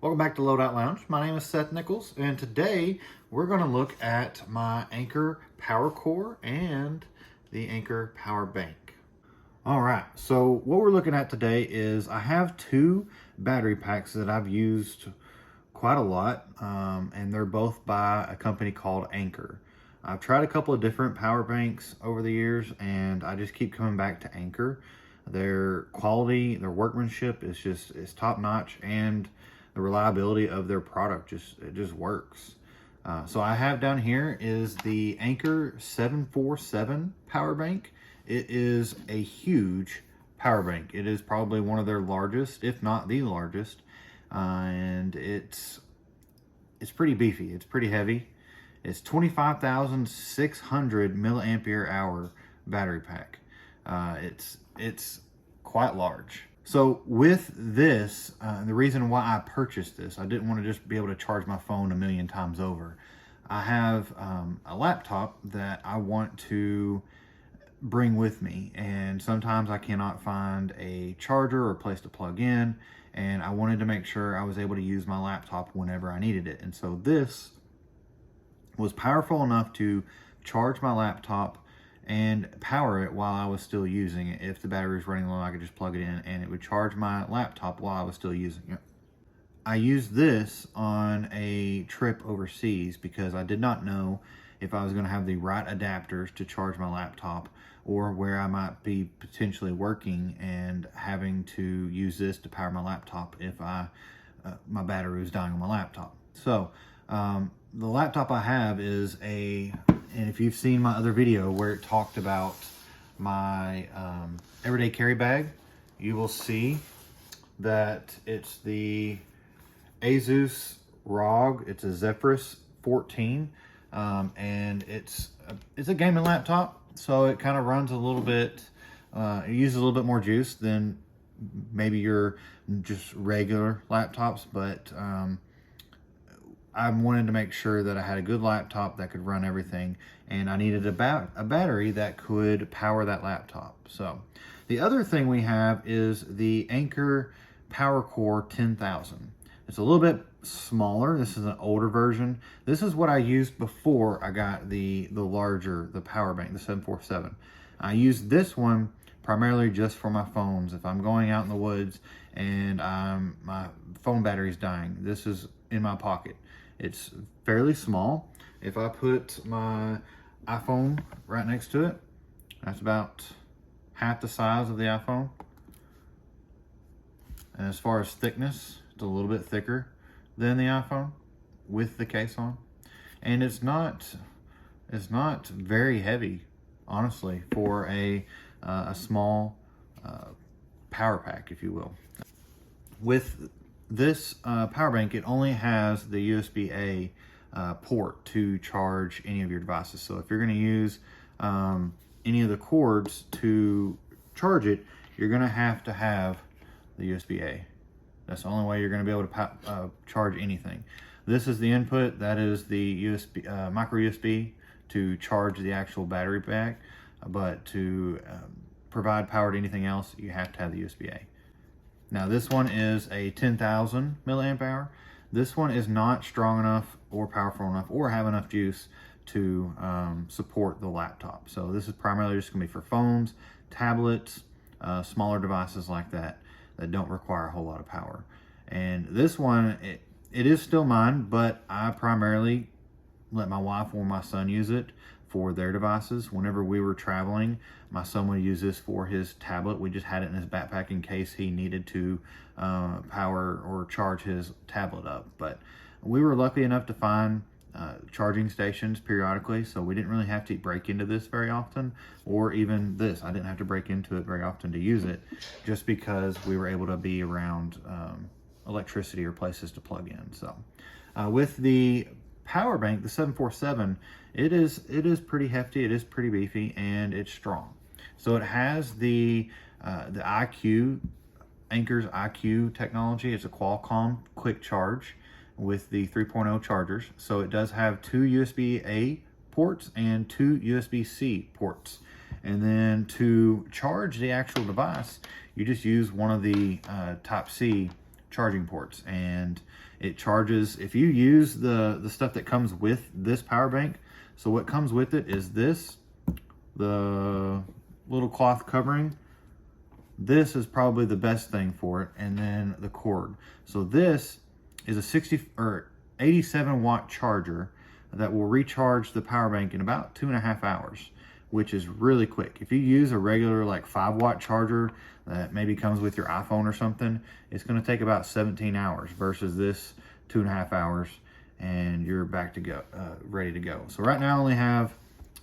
Welcome back to Loadout Lounge. My name is Seth Nichols, and today we're going to look at my Anker PowerCore and the Anker Power Bank. All right, so what we're looking at today is I have two battery packs that I've used quite a lot, and they're both by a company called Anker. I've tried a couple of different power banks over the years, and I just keep coming back to Anker. Their quality, their workmanship is top notch, and the reliability of their product just works. So I have down here is the Anker 747 power bank. It is a huge power bank. It is probably one of their largest, if not the largest, and it's pretty beefy. It's pretty heavy. It's 25,600 milliampere hour battery pack. It's quite large. So with this, the reason why I purchased this, I didn't want to just be able to charge my phone a million times over. I have a laptop that I want to bring with me, and sometimes I cannot find a charger or a place to plug in, and I wanted to make sure I was able to use my laptop whenever I needed it. And so this was powerful enough to charge my laptop and power it while I was still using it. If the battery was running low, I could just plug it in and it would charge my laptop while I was still using it. I used this on a trip overseas because I did not know if I was going to have the right adapters to charge my laptop, or where I might be potentially working and having to use this to power my laptop if my battery was dying on my laptop. So the laptop I have is and if you've seen my other video where it talked about my everyday carry bag, you will see that it's the Asus ROG. It's a Zephyrus 14, and it's a gaming laptop, so it kind of runs a little bit, it uses a little bit more juice than maybe your just regular laptops, but I wanted to make sure that I had a good laptop that could run everything, and I needed a battery that could power that laptop. So the other thing we have is the Anker PowerCore 10,000. It's a little bit smaller. This is an older version. This is what I used before I got the larger, the power bank, the 747. I use this one primarily just for my phones. If I'm going out in the woods and my phone battery is dying, this is in my pocket. It's fairly small. If I put my iPhone right next to it, that's about half the size of the iPhone. And as far as thickness, it's a little bit thicker than the iPhone with the case on. And it's not very heavy, honestly, for a small power pack, if you will. With this power bank, it only has the USB-A port to charge any of your devices. So if you're going to use any of the cords to charge it, you're going to have the USB-A. That's the only way you're going to be able to charge anything. This is the input. That is the USB micro USB to charge the actual battery pack. But to provide power to anything else, you have to have the USB-A. Now this one is a 10,000 milliamp hour. This one is not strong enough or powerful enough or have enough juice to support the laptop. So this is primarily just gonna be for phones, tablets, smaller devices like that don't require a whole lot of power. And this one, it is still mine, but I primarily let my wife or my son use it for their devices. Whenever we were traveling, my son would use this for his tablet. We just had it in his backpack in case he needed to power or charge his tablet up. But we were lucky enough to find charging stations periodically, so we didn't really have to break into this very often, or even this. I didn't have to break into it very often to use it, just because we were able to be around electricity or places to plug in. So with the power bank, the 747, it is pretty hefty, it is pretty beefy, and it's strong. So it has the IQ, Anker's IQ technology. It's a Qualcomm quick charge with the 3.0 chargers. So it does have two USB-A ports and two USB-C ports. And then to charge the actual device, you just use one of the Type-C charging ports, and it charges, if you use the stuff that comes with this power bank. So what comes with it is this, the little cloth covering. This is probably the best thing for it, and then the cord. So this is a 87 watt charger that will recharge the power bank in about 2.5 hours, which is really quick. If you use a regular like 5 watt charger that maybe comes with your iPhone or something, it's going to take about 17 hours versus this 2.5 hours, and you're back to go, ready to go. So right now I only have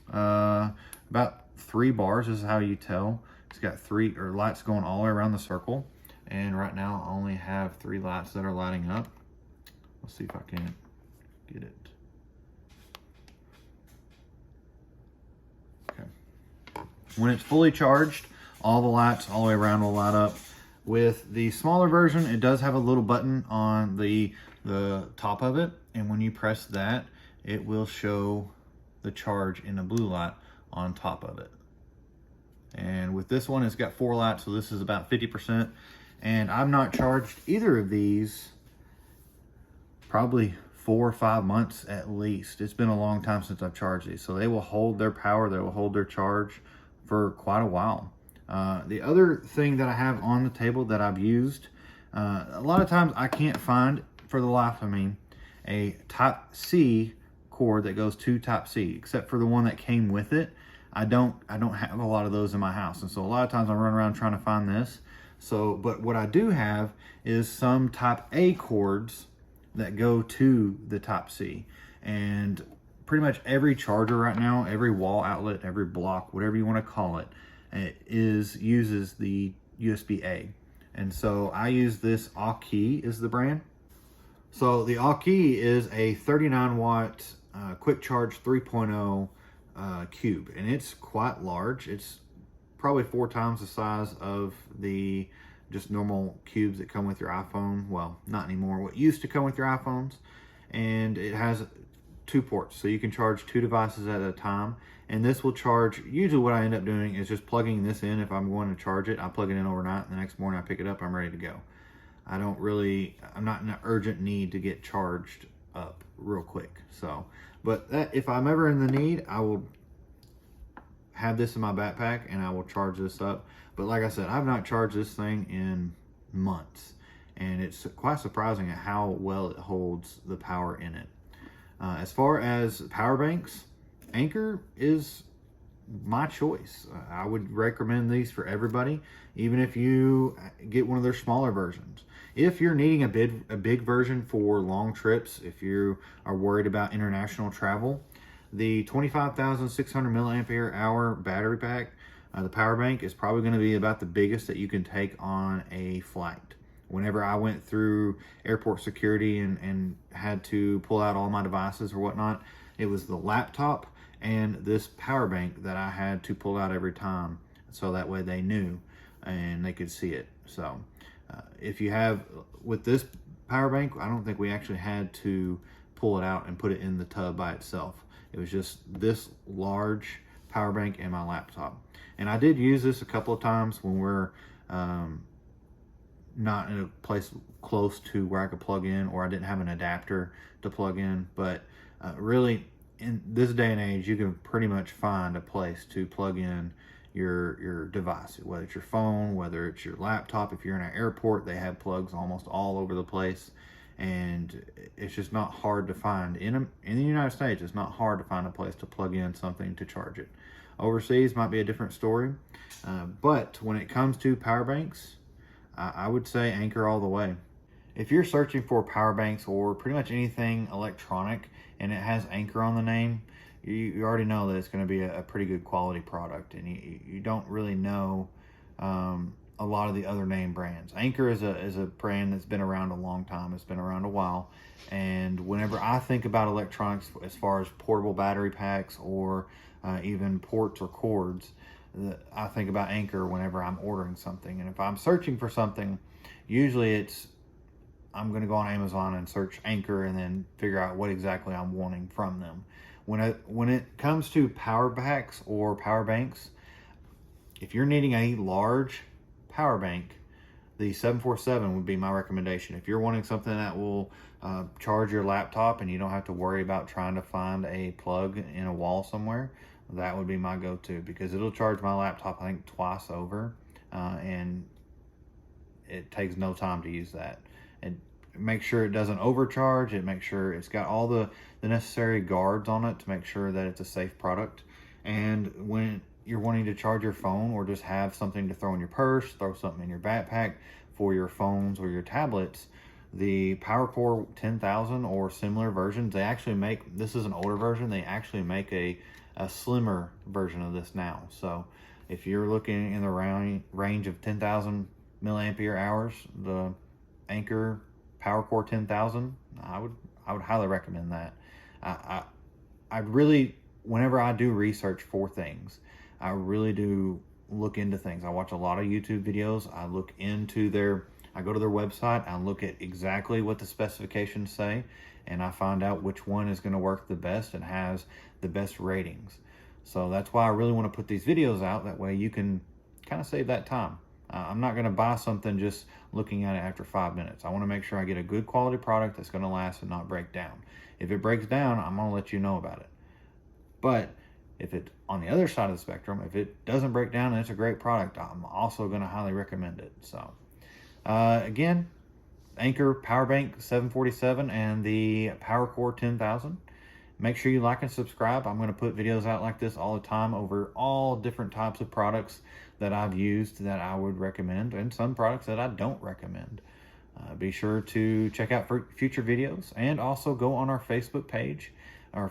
about 3 bars. This is how you tell. It's got 3 lights going all the way around the circle, and right now I only have 3 lights that are lighting up. Let's see if I can get it. Okay. When it's fully charged, all the lights all the way around will light up. With the smaller version, it does have a little button on the top of it, and when you press that, it will show the charge in a blue light on top of it. And with this one, it's got 4 lights, so this is about 50%. And I've not charged either of these probably 4 or 5 months at least. It's been a long time since I've charged these. So they will hold their power, they will hold their charge for quite a while. The other thing that I have on the table that I've used, a lot of times I can't find, for the life of me, a Type-C cord that goes to Type-C, except for the one that came with it. I don't have a lot of those in my house, and so a lot of times I run around trying to find this. So, but what I do have is some Type-A cords that go to the Type-C, and pretty much every charger right now, every wall outlet, every block, whatever you want to call it, uses the USB-A. And so I use this Anker is the brand. So the Anker is a 39 watt quick charge 3.0 cube, and it's quite large. It's probably 4 times the size of the just normal cubes that come with your iPhone. Well, not anymore, what used to come with your iPhones. And it has 2 ports, so you can charge 2 devices at a time. And this will charge, usually what I end up doing is just plugging this in. If I'm going to charge it, I plug it in overnight, and the next morning I pick it up, I'm ready to go. I'm not in an urgent need to get charged up real quick. So, but if I'm ever in the need, I will have this in my backpack and I will charge this up. But like I said, I've not charged this thing in months, and it's quite surprising at how well it holds the power in it. As far as power banks, Anker is my choice. I would recommend these for everybody, even if you get one of their smaller versions. If you're needing a big version for long trips, if you are worried about international travel, the 25,600 milliampere hour battery pack, the power bank, is probably going to be about the biggest that you can take on a flight. Whenever I went through airport security and had to pull out all my devices or whatnot, it was the laptop and this power bank that I had to pull out every time, so that way they knew and they could see it. So if you have, with this power bank, I don't think we actually had to pull it out and put it in the tub by itself. It was just this large power bank and my laptop. And I did use this a couple of times when we're not in a place close to where I could plug in, or I didn't have an adapter to plug in. But really, in this day and age, you can pretty much find a place to plug in your device, whether it's your phone, whether it's your laptop. If you're in an airport, they have plugs almost all over the place, and it's just not hard to find. In the United States, it's not hard to find a place to plug in something to charge it. Overseas might be a different story, but when it comes to power banks, I would say Anker all the way. If you're searching for power banks or pretty much anything electronic and it has Anker on the name, you already know that it's going to be a pretty good quality product, and you don't really know a lot of the other name brands. Anker is a brand that's been around a long time. It's been around a while, and whenever I think about electronics as far as portable battery packs or even ports or cords, I think about Anker whenever I'm ordering something. And if I'm searching for something, usually I'm going to go on Amazon and search Anker and then figure out what exactly I'm wanting from them. When it comes to power packs or power banks, if you're needing a large power bank, the 747 would be my recommendation. If you're wanting something that will charge your laptop and you don't have to worry about trying to find a plug in a wall somewhere, that would be my go-to, because it'll charge my laptop, I think, twice over, and it takes no time to use that. And make sure it doesn't overcharge. It makes sure it's got all the necessary guards on it to make sure that it's a safe product. And when you're wanting to charge your phone, or just have something to throw in your purse, throw something in your backpack for your phones or your tablets, the PowerCore 10,000 or similar versions, they actually make, this is an older version, they actually make a slimmer version of this now. So if you're looking in the range of 10,000 milliampere hours, the Anker PowerCore 10,000, I would highly recommend that. I really, whenever I do research for things, I really do look into things. I watch a lot of YouTube videos. I look into I go to their website, I look at exactly what the specifications say, and I find out which one is going to work the best and has the best ratings. So that's why I really want to put these videos out. That way you can kind of save that time. I'm not going to buy something just looking at it after 5 minutes. I want to make sure I get a good quality product that's going to last and not break down. If it breaks down, I'm going to let you know about it. But if it's on the other side of the spectrum, if it doesn't break down and it's a great product, I'm also going to highly recommend it. So again, Anker Powerbank 747 and the PowerCore 10,000. Make sure you like and subscribe. I'm going to put videos out like this all the time over all different types of products that I've used that I would recommend, and some products that I don't recommend. Be sure to check out for future videos, and also go on our Facebook page.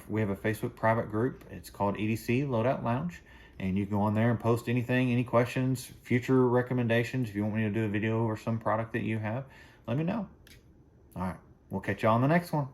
We have a Facebook private group. It's called EDC Loadout Lounge, and you can go on there and post anything, any questions, future recommendations. If you want me to do a video over some product that you have, let me know. All right, we'll catch you on the next one.